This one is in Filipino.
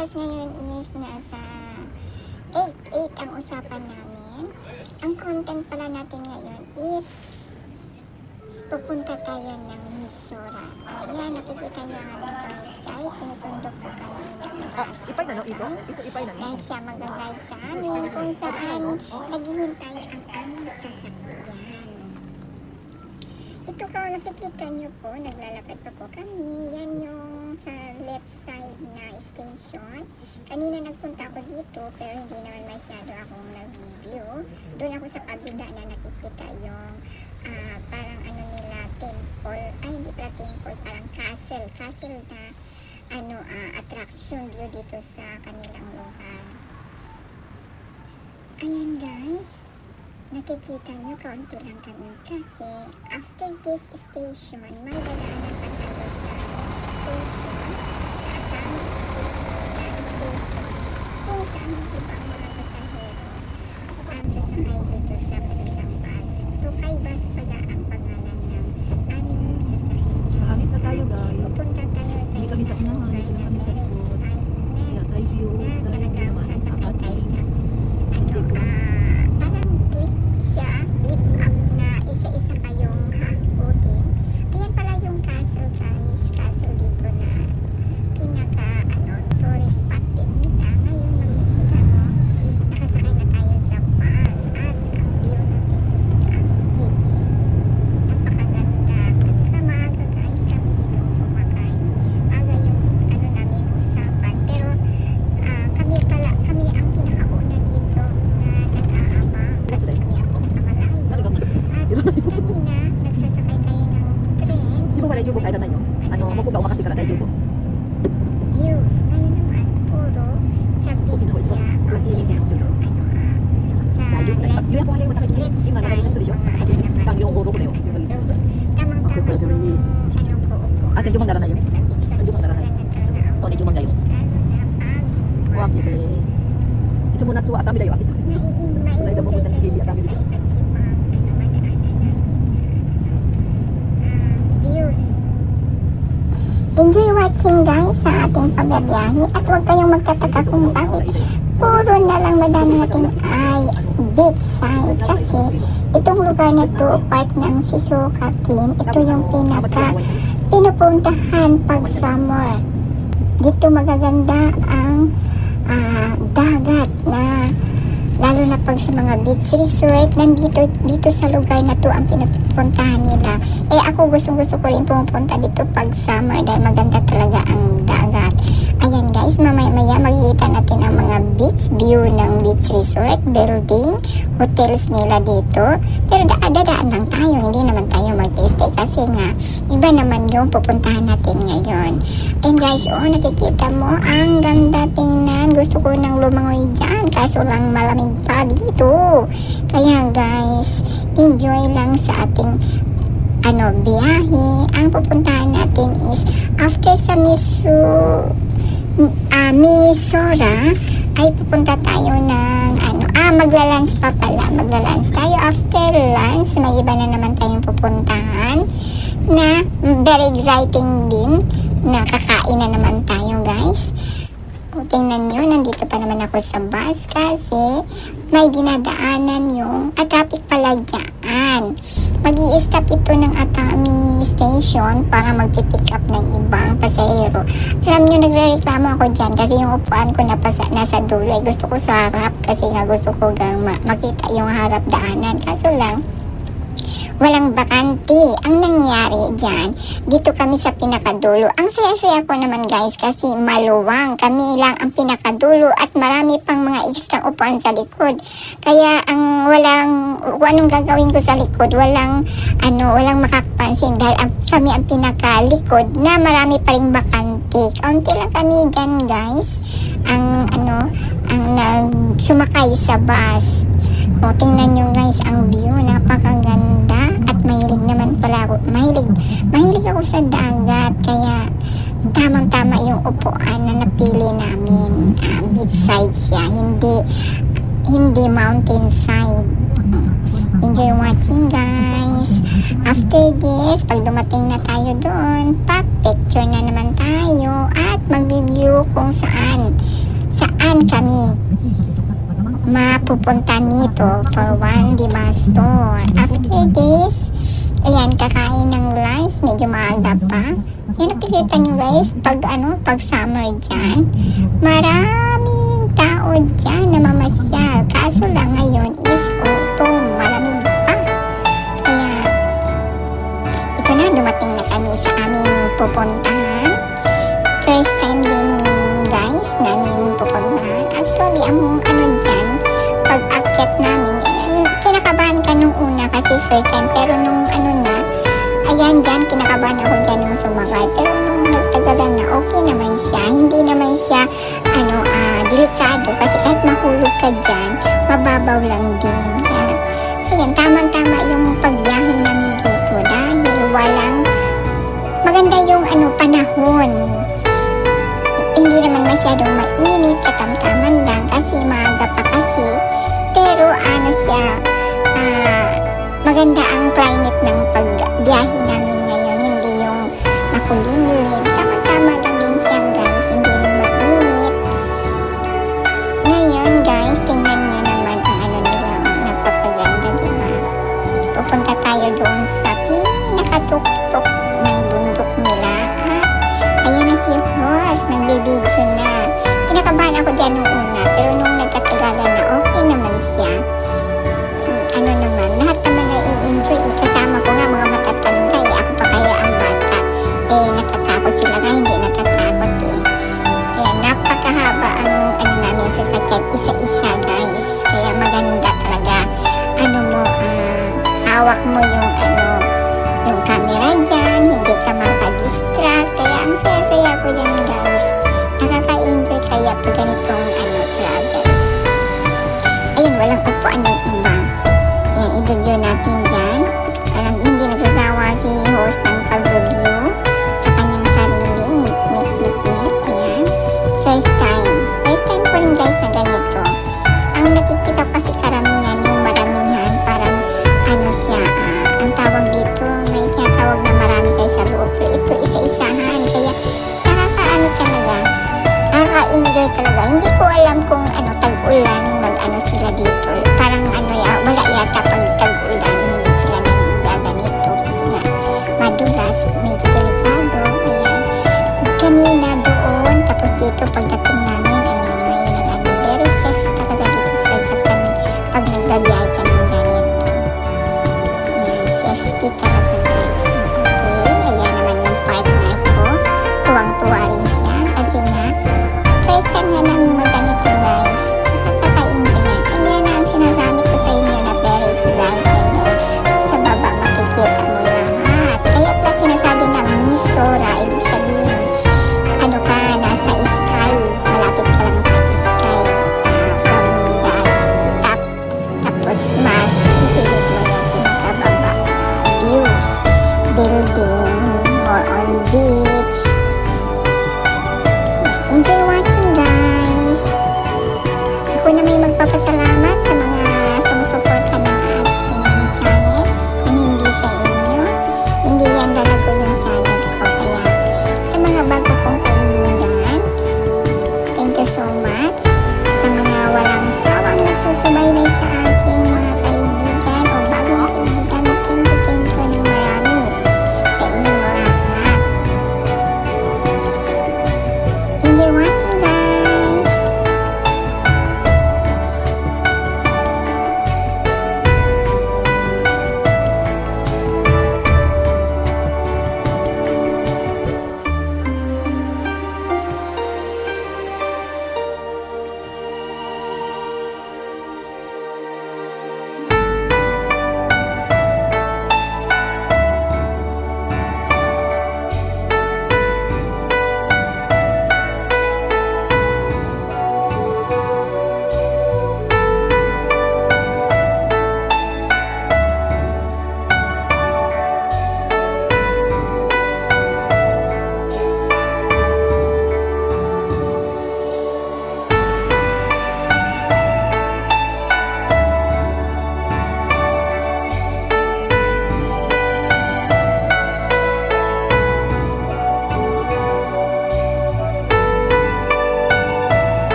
oras ngayon is nasa 8 ang usapan namin. Ang content pala natin ngayon is pupunta tayo ng Misora. Ayan, nakikita niyo ang ating tourist guide. Sinusundo po kami ng Ipay na no, ito? Ipay na no? dahil siya mag-guide sa amin kung saan naghihintay ang aming sasakyan. Ito ka, nakikita niyo po, naglalakad pa po kami. Yan yung sa left side na station. Kanina nagpunta ako dito pero hindi naman masyado akong nag-view. Doon ako sa kabila na nakikita yung parang ano nila, temple. Ay, hindi pala temple, parang castle na attraction view dito sa kanilang lugar. Ayan guys, nakikita nyo, kaunti lang kami kasi after this station, may dadaanan pa tayo sa next station, sa Atami station, kung saan ibang mga pasahero ang sasakay dito sa kanilang bus. Tukay Bus pala ang pangalan ng aming sasakyan. Alis na tayo guys. Pupunta tayo sa Hindi kami sa isang unahan, lugar hindi na kami sa very likod. excitement Yeah, side view. na talagang sasakay tayo sa parang clip siya, clip up na isa-isa kayong hakutin. Ayan pala yung castle guys, castle dito na pinaka tourist spot din nila. Ngayon makikita mo, nakasakay na tayo sa bus at ang view natin is ang beach. Napakaganda. At saka maaga guys kami dito sumakay. Aga yung namin usapan. Pero kami ang pinakauna dito na nag-aabang kasi kami ang pinakamalayo. At kanina, nagsasakay tayo ng train. Sino ba na-jubo kahit na nyo? Mapugaw ka kasi ka na jubo. Views. Ngayon naman, puro sa beach siya. Kunti lang yung sa left side. Sang yung uro ko na yun. Tamang-tama yung po-upo. Sa Jumang dara na yun? Sa beach kasi Jumang dara na yun? talaga O, di Jumang gayon. Wag ito eh. Ito muna tuwa, atami dayo. Ito. Mai-enjoy ka dito sa iba't ibang madaanan natin views. Enjoy watching guys sa ating pagbabiyahe at huwag kayong magtataka kung bakit puro na lang madami natin ay beach side kasi itong lugar na to, part ng Sisukakin, ito yung pinaka pinupuntahan pag summer. Dito magaganda ang dagat na lalo na pag sa mga beach resort dito sa lugar na to ang pinupuntahan nila. Ako gusto ko rin pumupunta dito pag summer dahil maganda talaga ang dagat. Ayan guys, mamaya makikita natin ang mga beach view ng beach resort, building, hotels nila dito. Pero dadaan lang tayo, hindi naman tayo mag-stay kasi nga iba naman yung pupuntahan natin ngayon. And guys, nakikita mo ang ganda tingnan. Gusto ko nang lumangoy dyan kaso lang malamig pa dito. Kaya guys, enjoy lang sa ating biyahe. Ang pupuntahan natin is after sa Misora ay pupunta tayo ng magla-lunch pa pala. Magla-lunch tayo. After lunch, may iba na naman tayong pupuntahan na very exciting din na kakain na naman tayo guys. Tingnan nyo, nandito pa naman ako sa bus kasi may dinadaanan yung traffic pala dyan. Mag-i-stop ito ng Atami station para mag-pick up ng ibang pasahero. Alam nyo, nagre-reklamo ako dyan kasi yung upuan ko nasa dulo. Gusto ko sa harap kasi nga gusto ko makita yung harap daanan. Kaso lang, walang bakante. Ang nangyari dyan, dito kami sa pinakadulo. Ang saya-saya ko naman guys kasi maluwang. Kami lang ang pinakadulo at marami pang mga extra upuan sa likod. Kaya anong gagawin ko sa likod, walang makakapansin dahil kami ang pinakalikod na marami pa ring bakante. Kaunti lang kami dyan guys. Ang sumakay sa bus. Tingnan nyo guys ang view, napakaganda at mahilig naman pala ako. Mahilig ako sa dagat kaya tamang-tama yung upuan na napili namin. Beach side siya, hindi mountain side. Enjoy watching guys. After this, pag dumating na tayo doon, picture na naman tayo at mag-review kung saan saan kami mapupunta nito for one, diba, store. After this, ayan, kakain ng lunch, medyo maaga pa. Yan, nakikita nyo guys, pag summer dyan, maraming tao dyan na mamasyal. Kaso lang ngayon is autumn, malamig pa. Kaya, ito na, dumating na kami sa aming pupuntahan. First time din guys, namin pupuntahan. Actually, ang dyan, pag-akyat namin, kinakabahan ka nung una kasi first time, pero nung ayan dyan, kinakabahan ako dyan nung sumakay. Pero nung nagtagalan na, okay naman siya. Hindi naman siya, delikado. Kasi kahit mahulog ka dyan, mababaw lang din. Kaya, ayan, tamang-tama yung pagbiyahe namin dito. Dahil walang, maganda yung panahon. Hindi naman masyadong mainit, katamtaman lang. Kasi maaga pa kasi. Pero siya, maganda ang climate ng pagbiyahe namin ngayon. Hindi yung makulimlim. Tama-tama lang din siya guys. Hindi rin mainit. Ngayon guys, tingnan nyo naman ang nila. Napapaganda, diba? Pupunta tayo doon sa pinakatuktok ng bundok nila. At ayan na si host. Nagbibidyo na. Kinakabahan ako dyan nung una. Pero nung nagkatagalan na, okay naman siya. Lahat naman na i-enjoy. Kasama ko nga mga matatanda. Ako pa kaya ang bata. Natatakot sila nga. Hindi natatakot Kaya napakahaba ang namin sasakyan. Isa-isa guys. Kaya maganda talaga. Hawak mo yung camera dyan. Hindi ka makadistract. Kaya ang saya-saya ko yan guys. Nakaka-enjoy kaya pag ganitong travel. Ayun, walang upuan yung iba. Ayan, i-review natin dyan. Parang hindi nagsasawa si host ng pag-review sa kanyang sarili. Nit. Ayan. First time ko rin guys na ganito. Ang nakikita kasi karamihan, yung maramihan, parang siya, ang tawag dito, may tinatawag na marami kayo sa loob. Pero ito, isa-isahan. Kaya, talaga. Nakaka-enjoy talaga. Hindi ko alam kung tag-ulan, sila dito. Parang wala yata pag